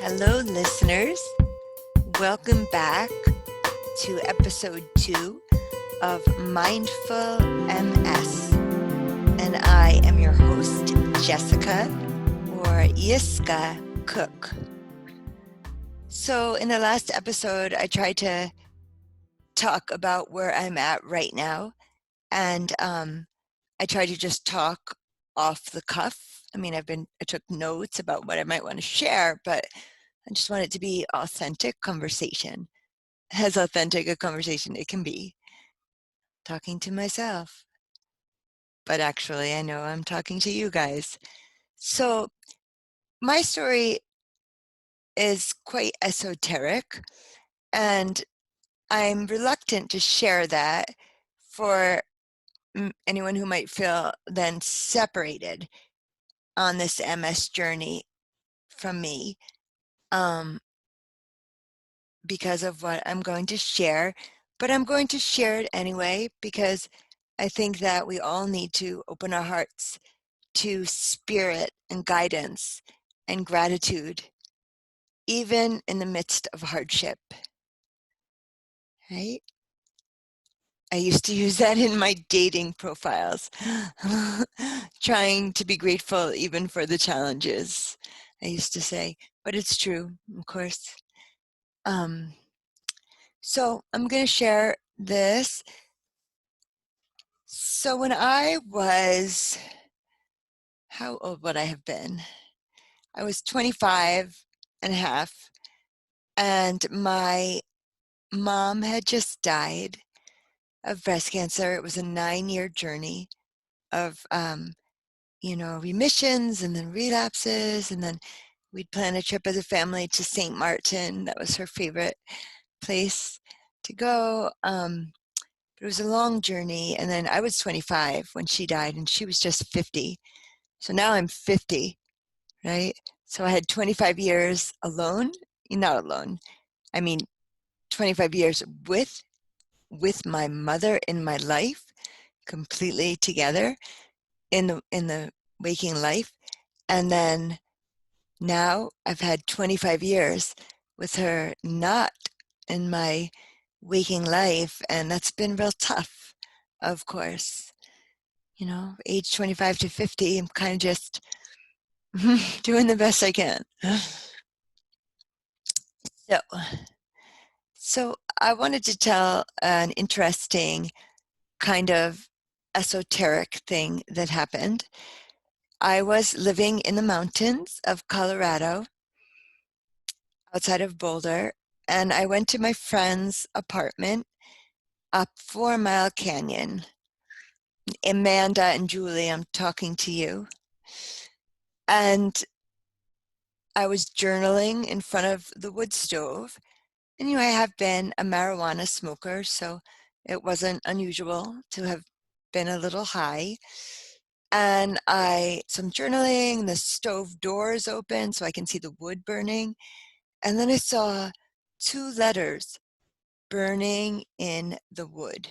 Hello, listeners. Welcome back to episode 2 of Mindful MS. And I am your host, Jessica, or Yiskah Koock. So, in the last episode, I tried to talk about where I'm at right now. And I tried to just talk off the cuff. I mean, I took notes about what I might want to share, but I just want it to be authentic conversation, as authentic a conversation it can be. Talking to myself. But actually, I know I'm talking to you guys. So my story is quite esoteric, and I'm reluctant to share that for anyone who might feel then separated on this MS journey from me. Because of what I'm going to share, but I'm going to share it anyway because I think that we all need to open our hearts to spirit and guidance and gratitude, even in the midst of hardship, right? I used to use that in my dating profiles, trying to be grateful even for the challenges. I used to say, but it's true, of course. So I'm going to share this. So when I was, how old would I have been? I was 25 and a half, and my mom had just died of breast cancer. It was a 9-year journey of, remissions and then relapses, and then we'd plan a trip as a family to St. Martin. That was her favorite place to go. But it was a long journey, and then I was 25 when she died, and she was just 50. So now I'm 50, right? So I had 25 years alone, not alone. I mean, 25 years with my mother in my life, completely together in the waking life. And then now I've had 25 years with her not in my waking life, and that's been real tough, of course. Age 25 to 50, I'm kind of just doing the best I can. So I wanted to tell an interesting kind of esoteric thing that happened. I was living in the mountains of Colorado, outside of Boulder, and I went to my friend's apartment up 4 Mile Canyon. Amanda and Julie, I'm talking to you. And I was journaling in front of the wood stove. And I have been a marijuana smoker, so it wasn't unusual to have been a little high. And I'm journaling, the stove door is open so I can see the wood burning. And then I saw 2 letters burning in the wood.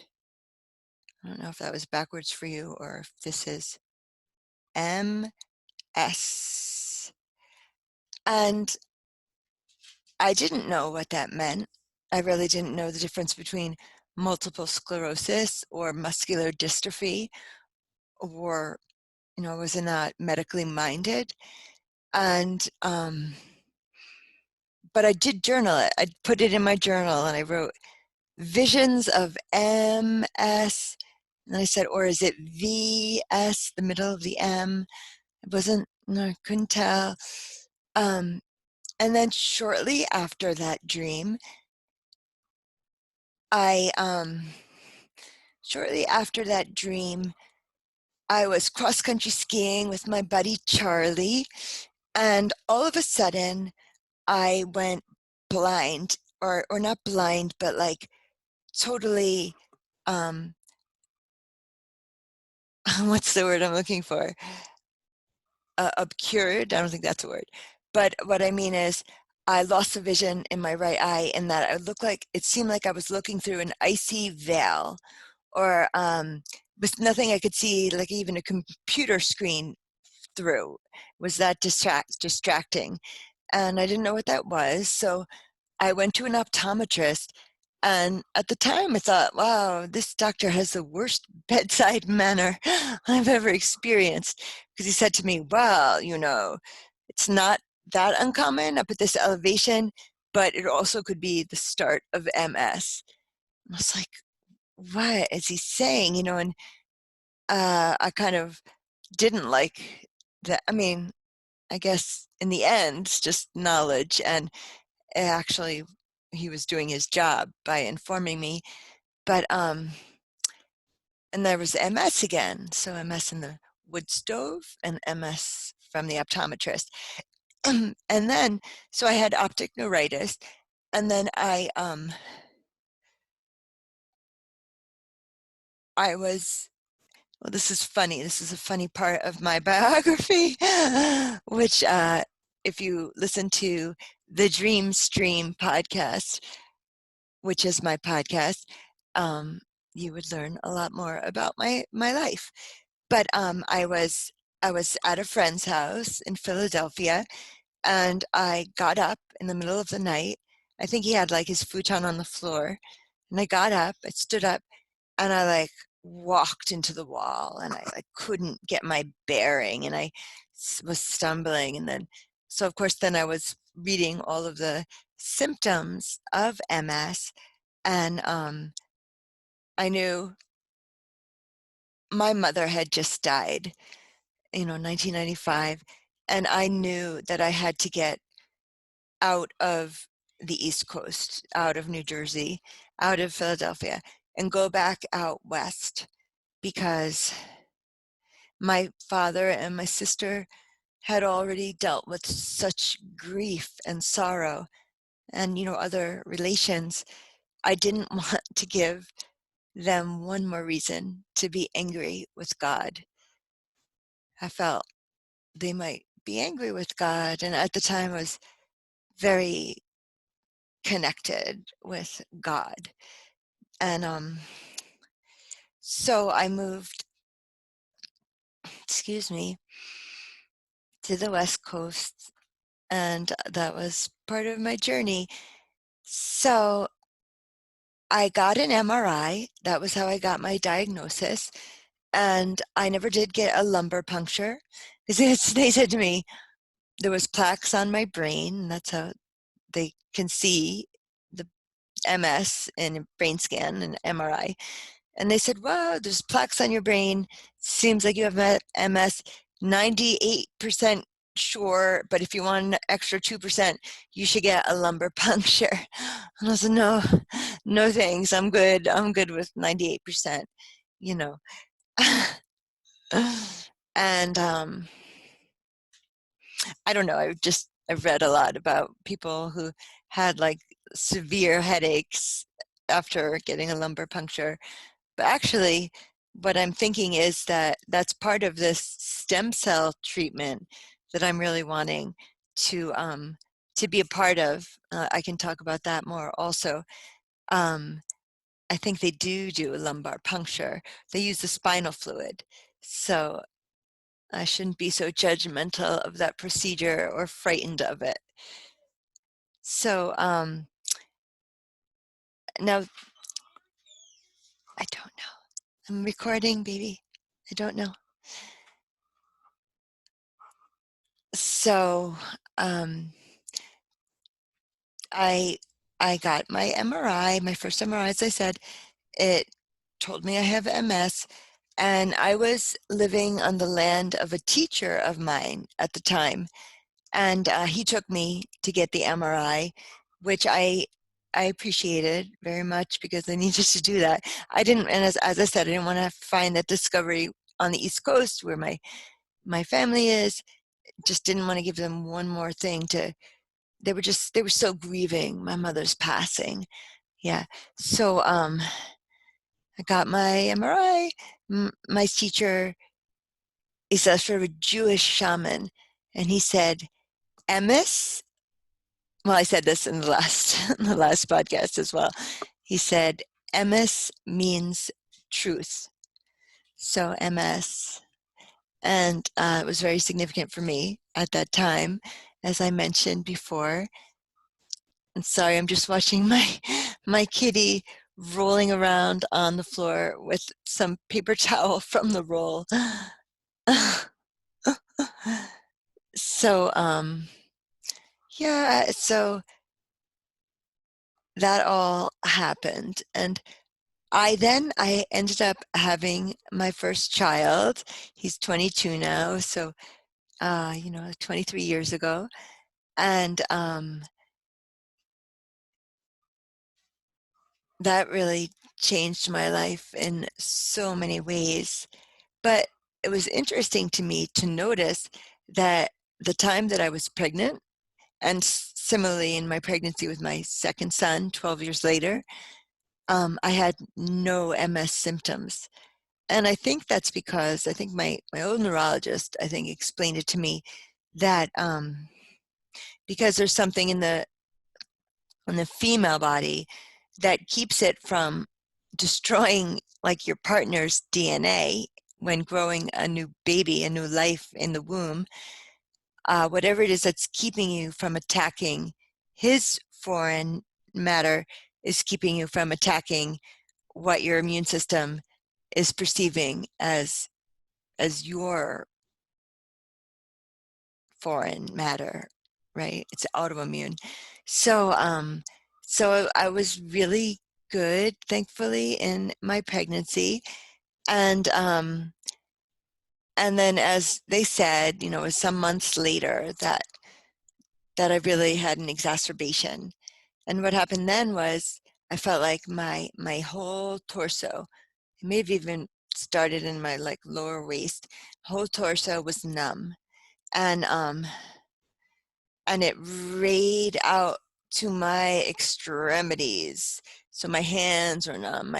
I don't know if that was backwards for you or if this is MS. And I didn't know what that meant. I really didn't know the difference between multiple sclerosis or muscular dystrophy, or, was not medically minded. And, but I did journal it. I put it in my journal and I wrote visions of MS. And I said, or is it VS, the middle of the M? It wasn't, no, I couldn't tell. And then shortly after that dream, shortly after that dream, I was cross-country skiing with my buddy Charlie, and all of a sudden, I went blind, or not blind, but like totally, what's the word I'm looking for? Obscured. I don't think that's a word. But what I mean is, I lost the vision in my right eye, and that it seemed like I was looking through an icy veil, or with nothing I could see, like even a computer screen through. Was that distracting? and I didn't know what that was. So I went to an optometrist, and at the time I thought, wow, this doctor has the worst bedside manner I've ever experienced. Because he said to me, well, it's not that uncommon up at this elevation, but it also could be the start of MS. I was like, what is he saying? And I kind of didn't like that. I mean, I guess in the end, it's just knowledge. And actually, he was doing his job by informing me. But, and there was MS again. So MS in the wood stove and MS from the optometrist. And then, so I had optic neuritis. And then I was, well, this is funny. This is a funny part of my biography, which, if you listen to the Dream Stream podcast, which is my podcast, you would learn a lot more about my life. But I was at a friend's house in Philadelphia, and I got up in the middle of the night. I think he had like his futon on the floor, and I got up, I stood up, and I like walked into the wall, and I like couldn't get my bearing, and I was stumbling. And then, so of course, then I was reading all of the symptoms of MS, and I knew my mother had just died, 1995, and I knew that I had to get out of the East Coast, out of New Jersey, out of Philadelphia, and go back out west, because my father and my sister had already dealt with such grief and sorrow and, other relations. I didn't want to give them one more reason to be angry with God. I felt they might be angry with God, and at the time I was very connected with God. And so I moved, excuse me, to the West Coast, and that was part of my journey. So I got an MRI. That was how I got my diagnosis. And I never did get a lumbar puncture. They said to me there was plaques on my brain, and that's how they can see the MS in a brain scan and MRI. And they said, wow, there's plaques on your brain. Seems like you have MS. 98% sure, but if you want an extra 2%, you should get a lumbar puncture. And I said, no thanks. I'm good. I'm good with 98%, you know. And I don't know. I've read a lot about people who had like severe headaches after getting a lumbar puncture. But actually, what I'm thinking is that that's part of this stem cell treatment that I'm really wanting to be a part of. I can talk about that more also. I think they do a lumbar puncture. They use the spinal fluid. So I shouldn't be so judgmental of that procedure or frightened of it. So now, I don't know. I'm recording, baby. I don't know. So I got my MRI, my first MRI, as I said. It told me I have MS, and I was living on the land of a teacher of mine at the time, and he took me to get the MRI, which I appreciated very much because I needed to do that. I didn't, and as I said, I didn't want to find that discovery on the East Coast where my family is. Just didn't want to give them one more thing to. They were so grieving my mother's passing. Yeah. So I got my MRI. My teacher is a sort of a Jewish shaman, and he said, "Emes." Well, I said this in the last in the last podcast as well. He said, "Emes means truth." So MS, and it was very significant for me at that time. as I mentioned before. And sorry, I'm just watching my kitty rolling around on the floor with some paper towel from the roll. So, yeah, so that all happened. And I ended up having my first child. He's 22 now, so, 23 years ago. And that really changed my life in so many ways. But it was interesting to me to notice that the time that I was pregnant, and similarly in my pregnancy with my second son, 12 years later, I had no MS symptoms. And I think that's because I think my old neurologist, I think, explained it to me that because there's something in the female body that keeps it from destroying like your partner's DNA when growing a new baby, a new life in the womb, whatever it is that's keeping you from attacking his foreign matter is keeping you from attacking what your immune system is perceiving as your foreign matter, right? It's autoimmune. So so I was really good, thankfully, in my pregnancy. And then, as they said, it was some months later that I really had an exacerbation. And what happened then was I felt like my whole torso, it may have even started in my like lower waist, whole torso was numb. And it rayed out to my extremities. So my hands were numb,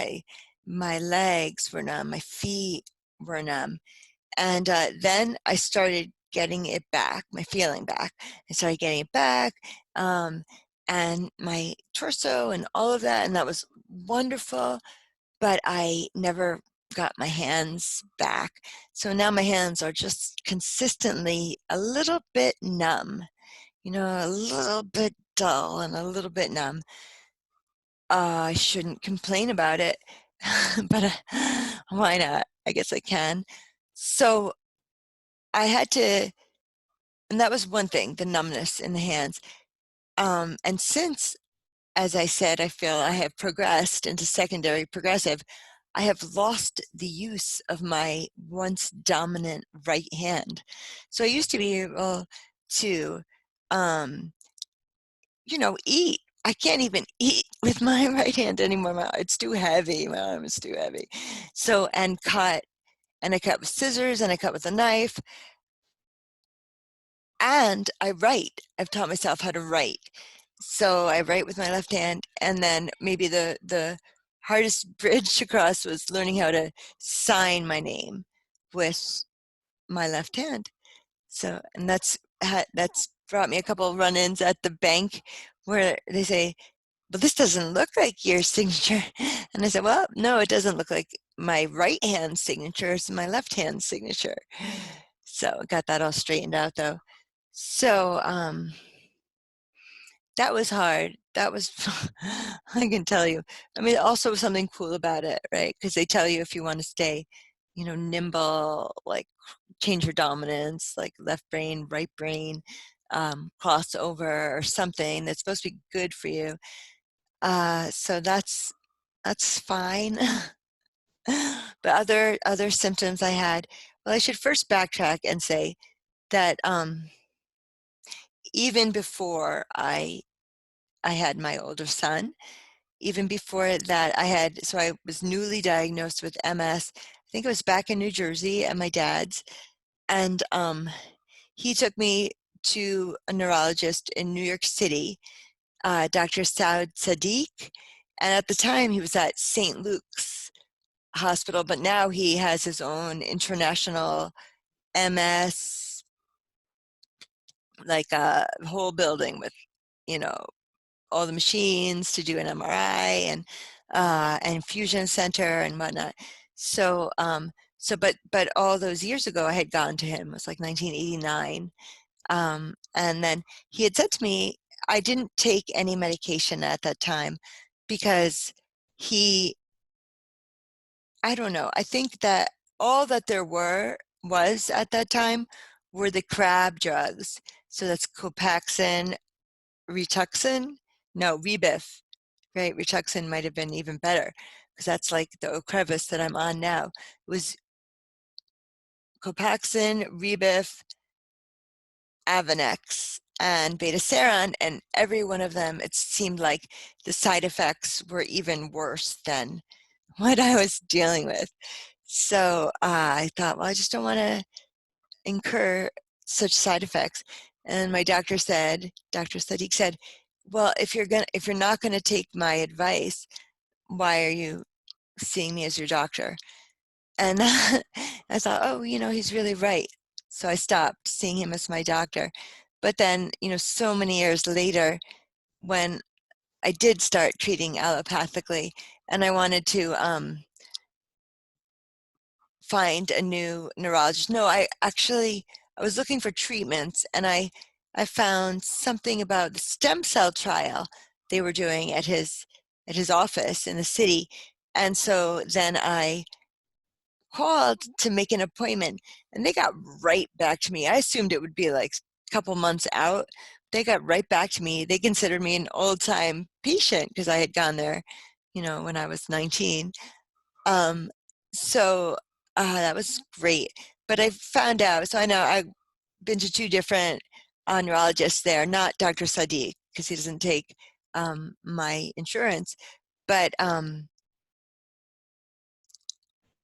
my legs were numb, my feet were numb. And then I started getting it back, my feeling back. I started getting it back, and my torso and all of that, and that was wonderful. But I never got my hands back. So now my hands are just consistently a little bit numb, a little bit dull and a little bit numb. I shouldn't complain about it, but why not? I guess I can. So I had to, and that was one thing, the numbness in the hands. And since, as I said, I feel I have progressed into secondary progressive, I have lost the use of my once dominant right hand. So I used to be able to, eat. I can't even eat with my right hand anymore. It's too heavy. My arm is too heavy. So, and I cut with scissors, and I cut with a knife. And I write. I've taught myself how to write. So I write with my left hand, and then maybe the hardest bridge to cross was learning how to sign my name with my left hand. So, and that's brought me a couple of run-ins at the bank where they say, "But this doesn't look like your signature." And I said, "Well, no, it doesn't look like my right hand signature. It's my left hand signature." So got that all straightened out though. So that was hard. That was, I can tell you. I mean, also something cool about it, right? Because they tell you if you want to stay, nimble, like change your dominance, like left brain, right brain, crossover or something that's supposed to be good for you. So that's fine. But other symptoms I had, well, I should first backtrack and say that even before I had my older son, even before that so I was newly diagnosed with MS. I think it was back in New Jersey at my dad's, and he took me to a neurologist in New York City, Dr. Saud Sadiq, and at the time he was at St. Luke's Hospital, but now he has his own international MS, like a whole building with, all the machines to do an MRI and an infusion center and whatnot. So, but all those years ago, I had gone to him. It was like 1989, And then he had said to me, I didn't take any medication at that time because I don't know, I think that all that there was at that time were the crab drugs. So that's Copaxone, Rituxan, no, Rebif, right? Rituxan might have been even better because that's like the Ocrevus that I'm on now. It was Copaxone, Rebif, Avonex, and Betaseron, and every one of them, it seemed like the side effects were even worse than what I was dealing with. So I thought, well, I just don't want to incur such side effects. And my Dr. Sadiq said, well, if you're not gonna take my advice, why are you seeing me as your doctor? And I thought, oh, he's really right. So I stopped seeing him as my doctor. But then, so many years later, when I did start treating allopathically, and I wanted to find a new neurologist. No, I was looking for treatments, and I found something about the stem cell trial they were doing at his office in the city. And so then I called to make an appointment, and they got right back to me. I assumed it would be like a couple months out. They got right back to me. They considered me an old-time patient because I had gone there, when I was 19. Um, so that was great. But I found out, so I know I've been to two different neurologists there, not Dr. Sadiq, because he doesn't take my insurance. But I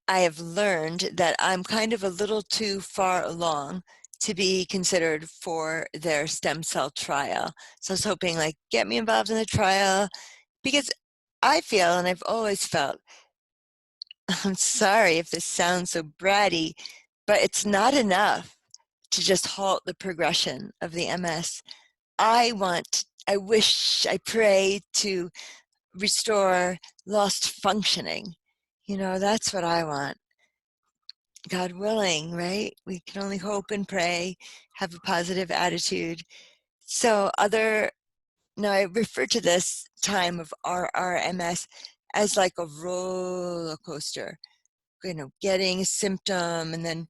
have learned that I'm kind of a little too far along to be considered for their stem cell trial. So I was hoping, like, get me involved in the trial, because I feel, and I've always felt, I'm sorry if this sounds so bratty, but it's not enough to just halt the progression of the MS. I wish, I pray to restore lost functioning. That's what I want. God willing, right? We can only hope and pray, have a positive attitude. So now I refer to this time of RRMS as like a roller coaster. Getting a symptom and then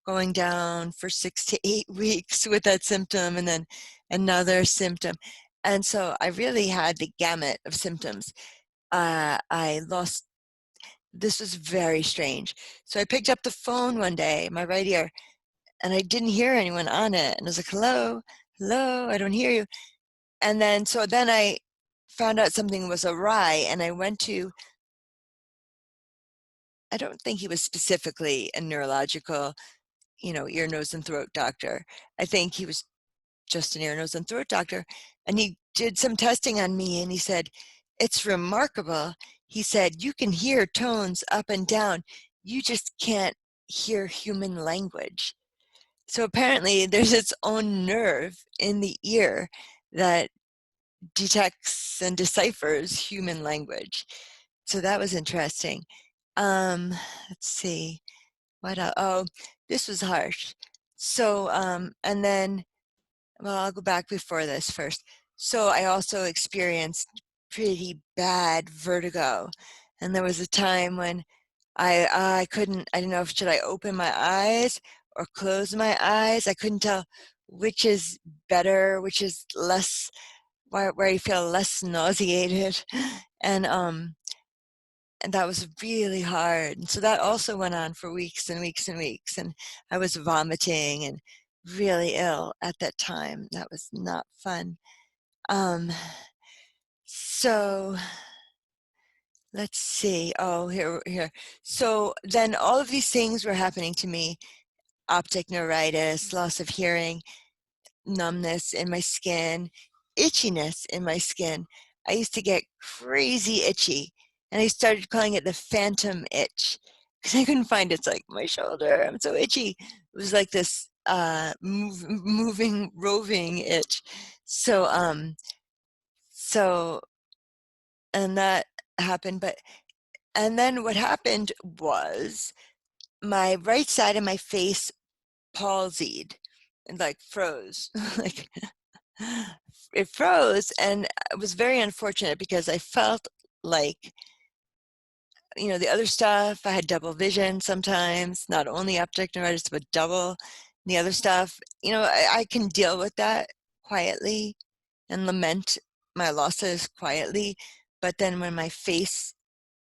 going down for 6 to 8 weeks with that symptom, and then another symptom. And so I really had the gamut of symptoms. This was very strange. So I picked up the phone one day, my right ear, and I didn't hear anyone on it. And I was like, hello, hello, I don't hear you. And then I found out something was awry, and I went to, I don't think he was specifically a neurological, ear, nose, and throat doctor. I think he was just an ear, nose, and throat doctor. And he did some testing on me, and he said, it's remarkable. He said, you can hear tones up and down. You just can't hear human language. So apparently there's its own nerve in the ear that detects and deciphers human language. So that was interesting. Let's see. What else? Oh, this was harsh. So, and then, well, I'll go back before this first. So I also experienced pretty bad vertigo. And there was a time when I didn't know, should I open my eyes or close my eyes? I couldn't tell which is better, which is less, where you feel less nauseated. And that was really hard. And so that also went on for weeks and weeks and weeks. And I was vomiting and really ill at that time. That was not fun. So let's see. Oh, here. So then all of these things were happening to me: optic neuritis, loss of hearing, numbness in my skin, itchiness in my skin. I used to get crazy itchy, and I started calling it the phantom itch because I couldn't find it. It's like my shoulder, I'm so itchy. It was like this moving, roving itch. So, so, and that happened. And then what happened was my right side of my face palsied. like froze. Like it froze, and it was very unfortunate because I felt like, the other stuff, I had double vision sometimes, not only optic neuritis, but double. The other stuff, I can deal with that quietly and lament my losses quietly. But then when my face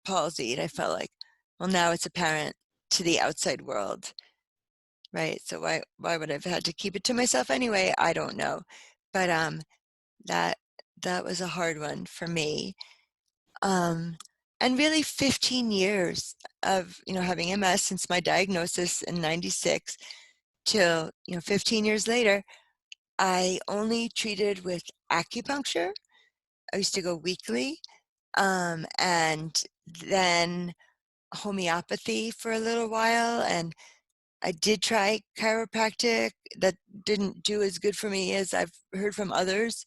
palsied, I felt like, well, now it's apparent to the outside world, right? So why would I have had to keep it to myself anyway? I don't know. But that that was a hard one for me. And really 15 years of, having MS since my diagnosis in 96 till, 15 years later, I only treated with acupuncture. I used to go weekly, and then homeopathy for a little while. And I did try chiropractic. That didn't do as good for me as I've heard from others.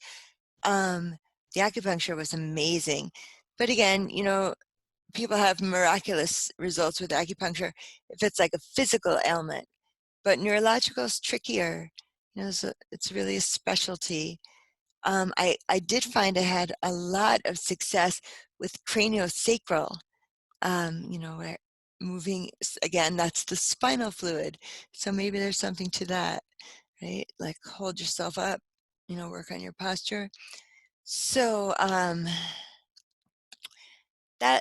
Um, the acupuncture was amazing. But again, people have miraculous results with acupuncture if it's like a physical ailment, but neurological is trickier. So it's really a specialty. I did find I had a lot of success with craniosacral, where moving, again, that's the spinal fluid. So maybe there's something to that, right? Like hold yourself up, work on your posture. So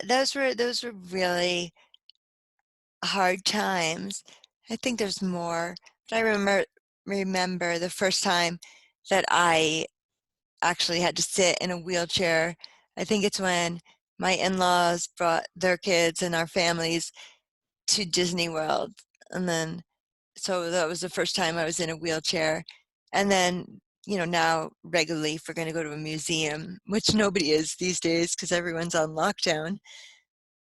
those were really hard times. I think there's more, but I remember the first time that I actually had to sit in a wheelchair. I think it's when my in-laws brought their kids and our families to Disney World. And then, so that was the first time I was in a wheelchair. And then, now regularly, if we're going to go to a museum, which nobody is these days because everyone's on lockdown,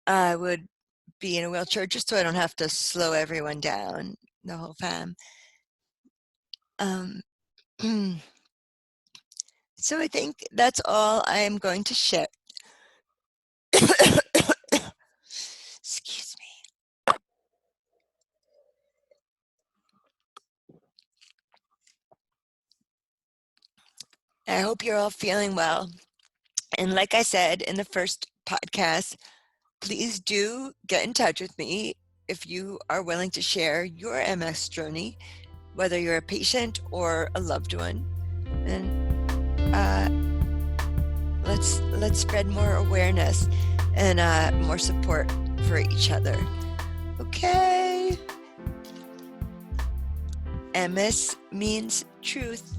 I would be in a wheelchair just so I don't have to slow everyone down, the whole fam. So I think that's all I am going to share. Excuse me. I hope you're all feeling well. And like I said in the first podcast, please do get in touch with me if you are willing to share your MS journey, whether you're a patient or a loved one. And let's spread more awareness and more support for each other. Okay. MS means truth.